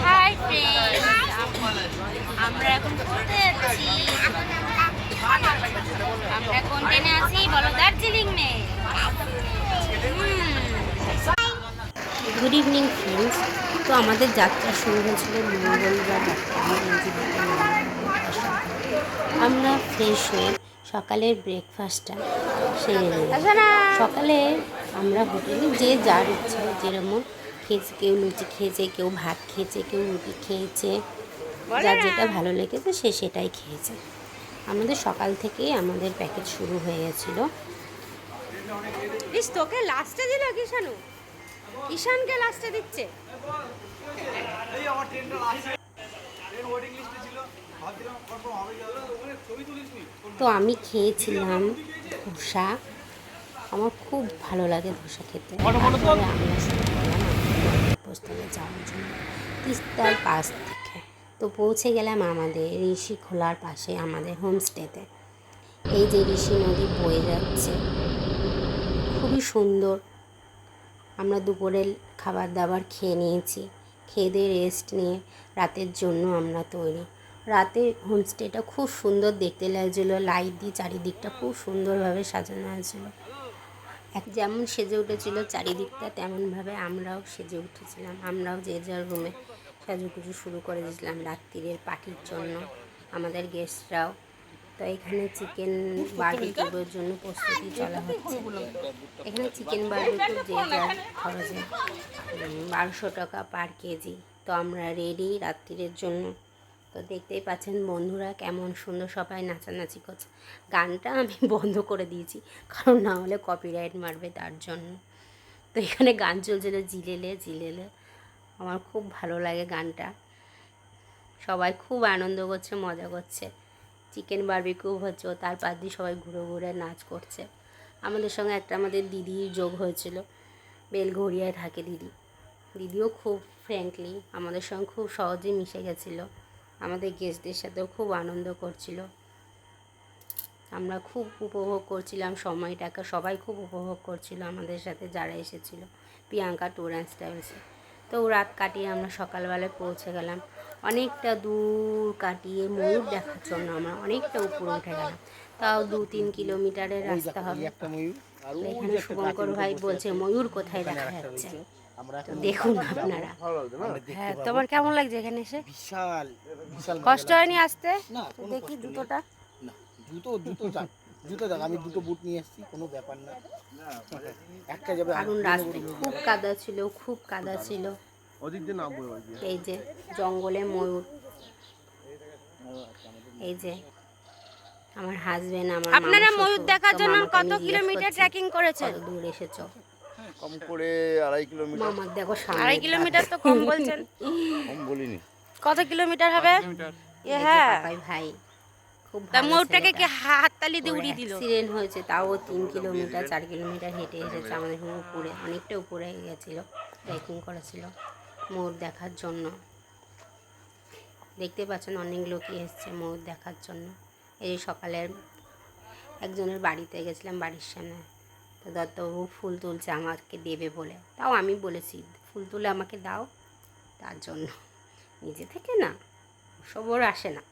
Hi friends, আমরা এখন কোথায় আছি? আমরা কোনখানে আছি বলো? দার্জিলিং মে। Good evening friends. তো আমাদের যাত্রা শুরু হয়েছিল মঙ্গলবার আমরা ফ্রেশ হয়ে সকালের ব্রেকফাস্টটা সেরে নিলাম। সকালে আমরা হোটেলে যে যার ইচ্ছা যেরকম খেয়েছে, কেউ লুচি খেয়েছে, কেউ ভাত খেয়েছে, কেউ রুটি খেয়েছে, যার যেটা ভালো লেগেছে সে সেটাই খেয়েছে। আমাদের সকাল থেকেই আমাদের প্যাকেজ শুরু হয়ে গেছিলো। তোকে লাস্টে দিল কিষানু, ঈশানকে লাস্টে দিচ্ছে। তো আমি খেয়েছিলাম ধোসা, আমার খুব ভালো লাগে ধোসা খেতে। তারপরে আমরা শুরু করলাম পোস্টালে যাওয়ার জন্য তিস্তার পাশ থেকে। তো পৌঁছে গেলাম আমাদের ঋষি খোলার পাশে আমাদের হোমস্টেতে। এই যে ঋষি নদী বয়ে যাচ্ছে, খুবই সুন্দর। আমরা দুপুরের খাবার দাবার খেয়ে নিয়েছি, খেয়ে দিয়ে রেস্ট নিয়ে রাতের জন্য আমরা তৈরি। রাতে হোমস্টেটা খুব সুন্দর দেখতে লাগছিলো, লাইট দিয়ে চারিদিকটা খুব সুন্দরভাবে সাজানো হয়েছিল। যেমন সেজে উঠেছিল চারিদিকটা, তেমনভাবে আমরাও সেজে উঠেছিলাম। আমরাও যে যার রুমে সাজুগুজু শুরু করে দিয়েছিলাম রাত্রিরের পার্টির জন্য, আমাদের গেস্টরাও। তো এখানে চিকেন বারবিকিউর জন্য প্রস্তুতি চলা হচ্ছে। এখানে চিকেন বারবিকিউ যে যার খরচে 1200 টাকা পার কেজি। তো আমরা রেডি রাত্রিরের জন্য। তো দেখতেই পাচ্ছেন বন্ধুরা কেমন সুন্দর সবাই নাচানাচি করছে। গানটা আমি বন্ধ করে দিয়েছি, কারণ না হলে কপিরাইট মারবে, তার জন্য। তো এখানে গান চলছিল জিলেলে জিলেলে, আমার খুব ভালো লাগে গানটা। সবাই খুব আনন্দ করছে, মজা করছে। চিকেন বারবিকিউ হচ্ছে, তার পাশ দিয়ে সবাই ঘুরে ঘুরে নাচ করছে। আমাদের সঙ্গে একটা আমাদের দিদি যোগ হয়েছিল, বেলঘরিয়ায় থাকে দিদিও খুব ফ্র্যাঙ্কলি আমাদের সঙ্গে খুব সহজেই মিশে গেছিলো। আমাদের গেস্টদের সাথেও খুব আনন্দ করছিল। আমরা খুব উপভোগ করছিলাম সময়টাকে, সবাই খুব উপভোগ করছিল আমাদের সাথে যারা এসেছিলো প্রিয়াঙ্কা ট্যুর অ্যান্ড ট্রাভেলসে। তো রাত কাটিয়ে আমরা সকালবেলায় পৌঁছে গেলাম। অনেকটা দূর কাটিয়ে ময়ূর দেখার জন্য আমরা অনেকটা উপরে উঠে গেলাম। তাও 2-3 কিলোমিটারের রাস্তা হবে। এখানে শুভঙ্কর ভাই বলছে ময়ূর কোথায় দেখা যাচ্ছে, দেখুন আপনারা। হ্যাঁ, তোমার কেমন লাগছে এখানে এসে? বিশাল বিশাল কষ্ট হয়নি আসতে? দেখি জুতোটা। জুতো দেখ, আমি দুটো বুট নিয়ে এসেছি, কোনো ব্যাপার না। একটা যাবে। কারণ রাস্তায় খুব কাদা ছিল, খুব কাদা ছিল। এই যে জঙ্গলে ময়ূর, এই যে আমার হাজবেন্ড, আমার আপনারা ময়ূর দেখার জন্য কত কিলোমিটার ট্রেকিং করেছেন? কত দূর এসেছো? কম করে 2.5 কিলোমিটার। মামার দেখো 2.5 কিলোমিটার তো কম বলছেন। কম বলিনি। কত কিলোমিটার হবে? হ্যাঁ ভাই, খুব ভালো। ময়ূরটাকে কি হাততালি দিয়ে উড়িয়ে দিল? অ্যাক্সিডেন্ট হয়েছে, তাও 3 কিলোমিটার 4 কিলোমিটার হেঁটে এসেছে। আমাদের উপরে অনেকটা উপরে গেছিলো, ট্রেকিং করেছিল ময়ূর দেখার জন্য। দেখতে পাচ্ছেন অনেক লোকই এসছে ময়ূর দেখার জন্য। এই সকালের একজনের বাড়িতে গেছিলাম, বাড়ির সামনে। তো দত্তবাবু ফুল তুলছে আমাকে দেবে বলে, তাও আমি বলেছি ফুল তুলে আমাকে দাও, তার জন্য। নিজে থেকে না, সবর আসে না।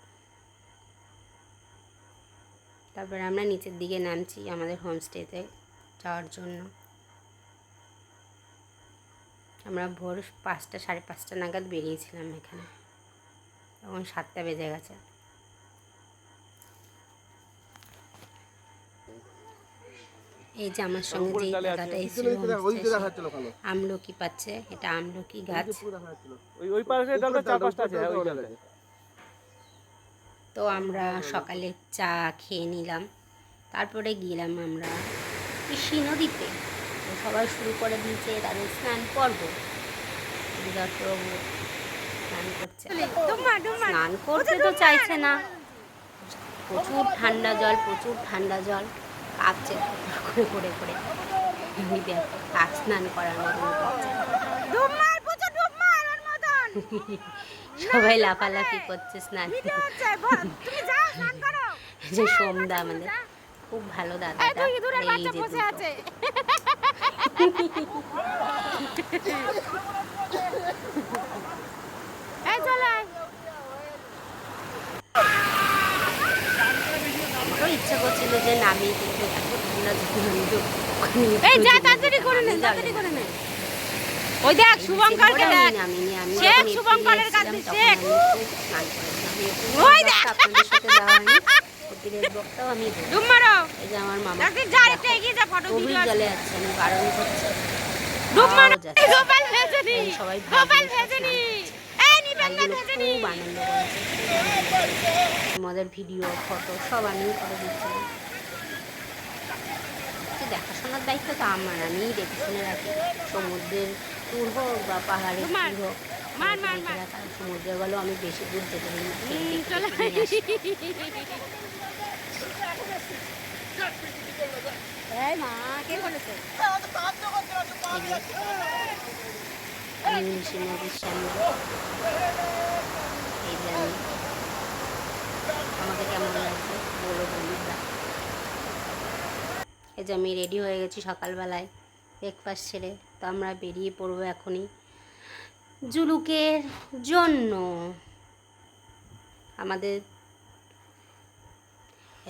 তারপরে আমরা নিচের দিকে নামছি আমাদের হোমস্টেতে যাওয়ার জন্য। আমরা ভোর 5টা 5:30 নাগাদ বেরিয়েছিলাম এখানে, তখন 7টা বেজে গেছে। এই যে আমার সঙ্গে যে দাদাটা এসেছিল আমলকি পাচ্ছে, এটা আমলকি গাছ। তো আমরা সকালে চা খেয়ে নিলাম, তারপরে গেলাম আমরা ঋষি নদীতে। তো সবাই শুরু করে দিয়েছে তাদের স্নান পর্ব। দত্তবাবু স্নান করছে, স্নান করতে তো চাইছে না, প্রচুর ঠান্ডা জল, প্রচুর ঠান্ডা জল, কাঁপছে করে করে করে। দেখো কাক স্নান করার মতন করছে, সবাই লাফালাফি করছে স্নান। যে সোমদা আমাদের খুব ভালো দাদাটা, এই যে দুটো। যে নামিয়ে কিন্তু এত ঠান্ডা এই যা তাড়াতাড়ি করে নে, তাড়াতাড়ি করে নে। ওই দেখ শুভঙ্করকে দেখ, শেখ শুভঙ্করের কাছে শেখ। ওই দেখ আপনাদের সাথে দেওয়া হয়নি প্রতিরের ব্লগটাও আমি দেবো। ডুব মারো। এই যে আমার মামা একদিন যা একটু এগিয়ে যা, ফটো গভীর ভিডিও জলে যাচ্ছে, আমি বারণ করছি। ডুব মারো। আওয়াজ আসছে। গোপাল ভেজেনি, সবাই গোপাল ভেজেনি, এই নিবেন্দন ভাইগুলো ভেজেনি। খুব আনন্দ করেছে, আমাদের ভিডিও ফটো সব আমি করে দিচ্ছিলাম। দেখাশোনার দায়িত্ব তো আমার, আমি দেখে শুনে রাখি। সমুদ্রের ট্যুর হোক বা পাহাড়ের ট্যুর হোক, মার মার দেখে মার। রাখা। সমুদ্রে গেলেও আমি বেশি দূর যেতে পারি না, দেখে চলে দেখে নিয়ে আসি। এই মা কে বলেছে? ইংলিশ নদীর সামনে এই যে আমি, আমাকে কেমন লাগছে বলো বন্ধুরা। এই যে আমি রেডি হয়ে গেছি সকালবেলায় ব্রেকফাস্ট ছেড়ে, তো আমরা বেরিয়ে পড়বো এখনই জুলুকের জন্য। আমাদের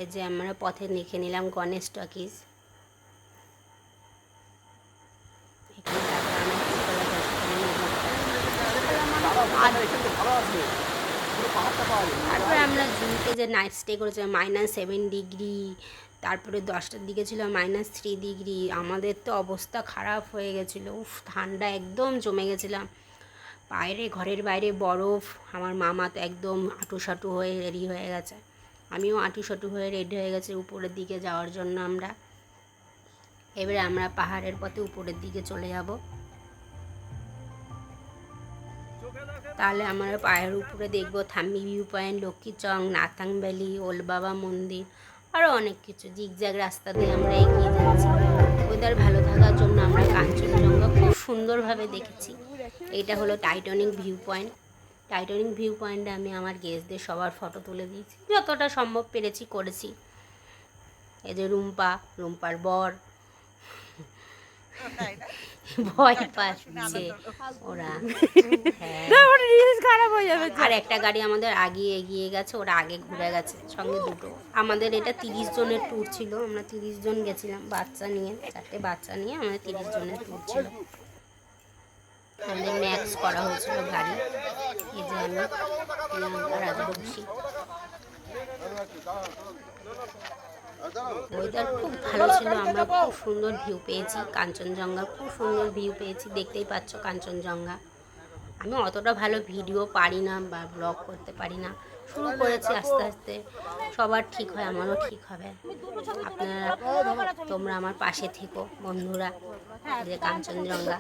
এই যে আমরা পথে লিখে নিলাম গণেশ টকিজ। তারপরে আমরা জুলুকে যে নাইট স্টে করেছিলাম -7 ডিগ্রি, তারপরে 10টার দিকে ছিল -3 ডিগ্রি। আমাদের তো অবস্থা খারাপ হয়ে গেছিলো, উফ ঠান্ডা একদম জমে গেছিলাম। বাইরে ঘরের বাইরে বরফ। আমার মামা তো একদম আঁটুসাঁটু হয়ে রেডি হয়ে গেছে, আমিও আঁটুসাঁটু হয়ে রেডি হয়ে গেছি উপরের দিকে যাওয়ার জন্য। এবারে আমরা পাহাড়ের পথে উপরের দিকে চলে যাব। তাহলে আমরা পাহাড়ের উপরে দেখবো থাম্বি ভিউ পয়েন্ট, লক্ষ্মীচং, নাথাং ভ্যালি, ওল্ড বাবা মন্দির, আরও অনেক কিছু। জিগজ্যাগ রাস্তা দিয়ে আমরা এগিয়ে যাচ্ছি। ওয়েদার ভালো থাকার জন্য আমরা কাঞ্চনজঙ্ঘা খুব সুন্দরভাবে দেখেছি। এটা হলো Titanic view point. Titanic view পয়েন্টে আমি আমার গেস্টদের সবার ফটো তুলে দিয়েছি, যতটা সম্ভব পেরেছি করেছি। এই যে রুম্পার বর ভয় পাচ্ছে ওরা। হ্যাঁ, খারাপ হয়ে যাবে। আর একটা গাড়ি আমাদের আগে এগিয়ে গেছে, ওরা আগে ঘুরে গেছে, সঙ্গে দুটো। আমাদের এটা 30 জনের ট্যুর ছিল, আমরা 30 জন গেছিলাম বাচ্চা নিয়ে, 4টে বাচ্চা নিয়ে আমাদের 30 জনের ট্যুর ছিল। আমাদের ম্যাক্স করা হয়েছিল গাড়ি। এই যে আমি প্রিয়াঙ্কা রাজবংশী। ওয়েদার খুব ভালো ছিল, আমরা খুব সুন্দর ভিউ পেয়েছি কাঞ্চনজঙ্ঘা, খুব সুন্দর ভিউ পেয়েছি। দেখতেই পাচ্ছ কাঞ্চনজঙ্ঘা। আমি অতটা ভালো ভিডিও পারি না বা ব্লগ করতে পারি না, শুরু করেছি আস্তে আস্তে। সবার ঠিক হয়, আমারও ঠিক হবে। তোমরা আমার পাশে থেকো বন্ধুরা। যে কাঞ্চনজঙ্ঘা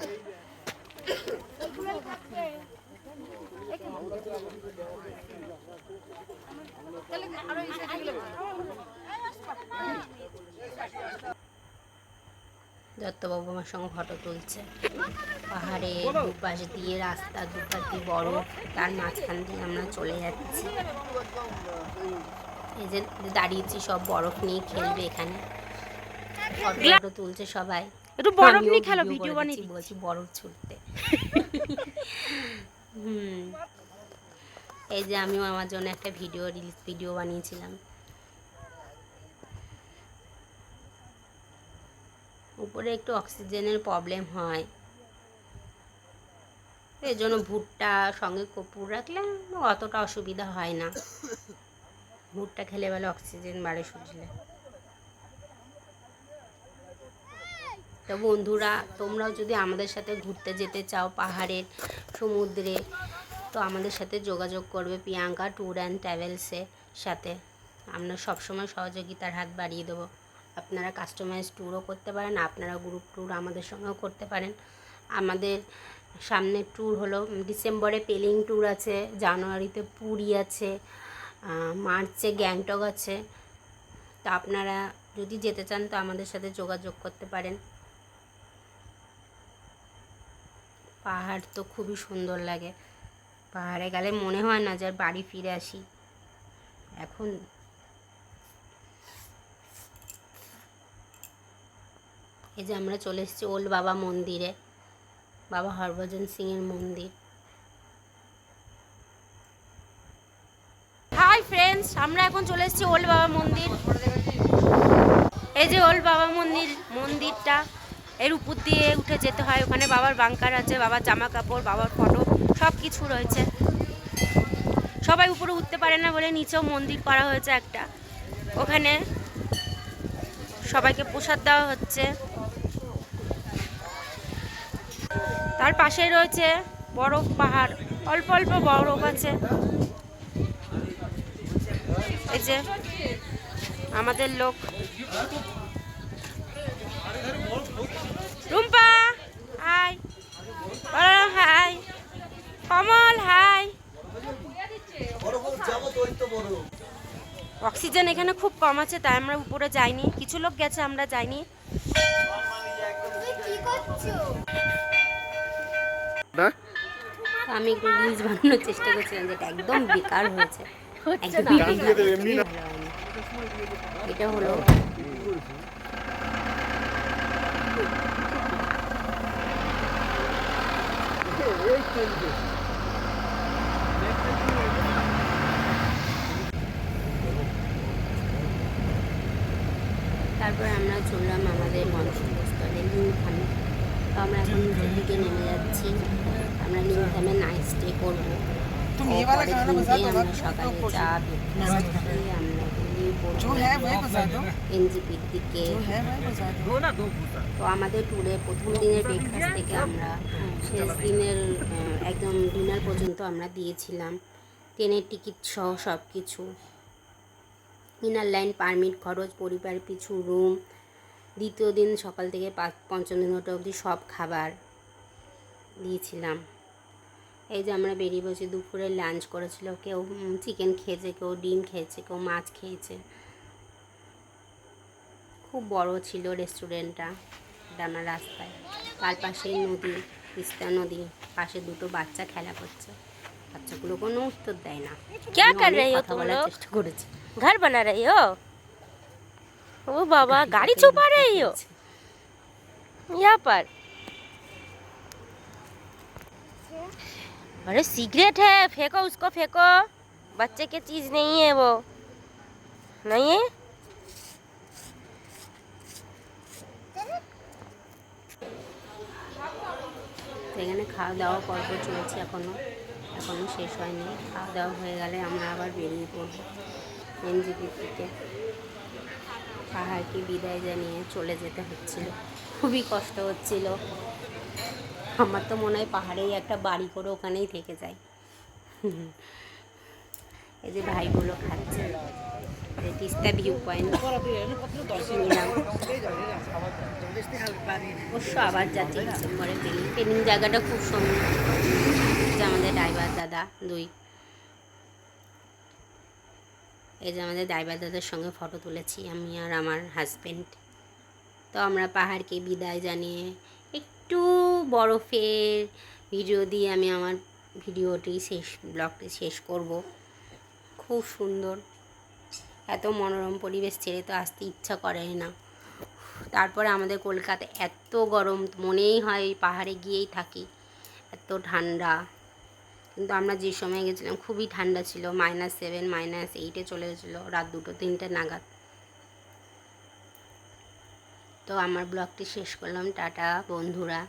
দত্তবাবু আমার সঙ্গে ফটো তুলছে। পাহাড়ে দুপাশ দিয়ে রাস্তা, দুপাশ দিয়ে বরফ, তার মাঝখান দিয়ে আমরা চলে যাচ্ছি। এই যে দাঁড়িয়েছি, সব বরফ নিয়ে খেলবে এখানে, ফটো তুলছে সবাই। একটু বরফ নিয়ে খেলো, ভিডিও বানিয়ে বলছি বরফ ছুটতে। এই যে আমিও আমার জন্য একটা রিলস ভিডিও বানিয়েছিলাম। উপরে একটু অক্সিজেনের প্রবলেম হয়, এই জন্য ভুট্টা সঙ্গে কর্পূর রাখলে অতটা অসুবিধা হয় না। ভুট্টা খেলে বলে অক্সিজেন বাড়ে শরীরে। তো বন্ধুরা, তোমরাও যদি আমাদের সাথে ঘুরতে যেতে চাও পাহাড়ের, সমুদ্রে, তো আমাদের সাথে যোগাযোগ করবে প্রিয়াঙ্কা ট্যুর অ্যান্ড ট্রাভেলসের সাথে। আমরা সবসময় সহযোগিতার হাত বাড়িয়ে দেবো। আপনারা কাস্টমাইজ ট্যুরও করতে পারেন, আপনারা গ্রুপ ট্যুর আমাদের সঙ্গেও করতে পারেন। আমাদের সামনের ট্যুর হলো ডিসেম্বরে পেলিং ট্যুর আছে, জানুয়ারিতে পুরী আছে, মার্চে গ্যাংটক আছে। তা আপনারা যদি যেতে চান তো আমাদের সাথে যোগাযোগ করতে পারেন। পাহাড় তো খুবই সুন্দর লাগে, পাহাড়ে গেলে মনে হয় না যে বাড়ি ফিরে আসি। এখন এই যে আমরা চলে এসেছি ওল্ড বাবা মন্দিরে, বাবা হরভজন সিংয়ের মন্দির। হাই ফ্রেন্ডস, আমরা এখন চলে এসেছি ওল্ড বাবা মন্দির। এই যে ওল বাবা মন্দিরটা, এর উপর দিয়ে উঠে যেতে হয়। ওখানে বাবার বাংকার আছে, বাবার জামা কাপড়, বাবার ফটো সব কিছু রয়েছে। সবাই উপরে উঠতে পারে না বলে নিচেও মন্দির করা হয়েছে একটা। ওখানে সবাইকে প্রসাদ দেওয়া হচ্ছে। তার পাশেই রয়েছে বরফ পাহাড়, অল্প অল্প বরফ আছে। এই যে আমাদের লোক রুম্পা হাই, হাই কমল হাই। অক্সিজেন এখানে খুব কম আছে, তাই আমরা উপরে যাইনি। কিছু লোক গেছে, আমরা যাইনি। আমি একটু রিলস বানানোর চেষ্টা করছিলাম, যেটা একদম বেকার হয়েছে, একদমই বেকার, একদমই ভালো হয়নি। এটা হলো তারপর আমরা চললাম আমাদের গন্তব্যস্থলে লিংখামে। তো আমরা এখন নিচের দিকে নেমে যাচ্ছি। আমরা লিংখামে নাইট স্টে করবো। আমরা সকালে চা ব্রেকফাস্ট খেয়ে আমরা বেরিয়ে পড়বো এনজিপির দিকে। তো আমাদের ট্যুরে প্রথম দিনের ব্রেকফাস্ট থেকে আমরা শেষ দিনের একদম ডিনার পর্যন্ত আমরা দিয়েছিলাম। ট্রেনের টিকিট সহ সব কিছু, ইনার লাইন পারমিট, খরচ, পরিবার পিছু রুম। দ্বিতীয় দিন সকাল থেকে পঞ্চম দিন অবধি সব খাবার দিয়েছিলাম। এই যে আমরা বেরিয়ে বসে দুপুরে লাঞ্চ করেছিল, কেউ চিকেন খেয়েছে, কেউ ডিম খেয়েছে, কেউ মাছ খেয়েছে। খুব বড় ছিল রেস্টুরেন্টটা। এটা আমার রাস্তায়, তার পাশেই নদী, তিস্তা নদী, পাশে দুটো বাচ্চা খেলা করছে। বাচ্চাগুলো কোনো উত্তর দেয় না। क्या कर रही हो কথা तुम বলার लोग? চেষ্টা করেছি। घर बना रही हो? ओ बाबा, गाड़ी छुपा रही हो यहाँ पर? अरे सिगरेट है, फेंको उसको, फेंको। बच्चे की चीज नहीं है वो, नहीं है। এখানে খাওয়া দাওয়া পর্ব চলছে এখনও শেষ হয়নি। খাওয়া দাওয়া হয়ে গেলে আমরা আবার বেরিয়ে পড়বো এনজিপির দিকে। পাহাড়কে বিদায় জানিয়ে চলে যেতে হচ্ছিল, খুবই কষ্ট হচ্ছিল। আমার তো মনে হয় পাহাড়েই একটা বাড়ি করে ওখানেই থেকে যায়। এই যে ভাইগুলো খাচ্ছে, তিস্তা ভিউ পয়েন্ট নিলাম। অবশ্য আবার যাচ্ছি ডিসেম্বরে বেরিয়ে। ট্রেনিং জায়গাটা খুব সুন্দর। যে আমাদের ড্রাইভার দাদা দুই, এই যে আমাদের ড্রাইভার দাদার সঙ্গে ফটো তুলেছি আমি আর আমার হাজব্যান্ড। তো আমরা পাহাড়কে বিদায় জানিয়ে একটু বরফের ভিডিও দিয়ে আমি আমার ব্লগটি শেষ করব। খুব সুন্দর, এত মনোরম পরিবেশ ছেড়ে তো আসতে ইচ্ছা করে না। তারপরে আমাদের কলকাতায় এত গরম, মনেই হয় পাহাড়ে গিয়েই থাকি, এত ঠান্ডা। কিন্তু আমরা যে সময় গেছিলাম খুবই ঠান্ডা ছিল, -7 -8 চলে গেছিলো রাত 2-3টে নাগাদ। তো আমার ব্লগটি শেষ করলাম। টাটা বন্ধুরা।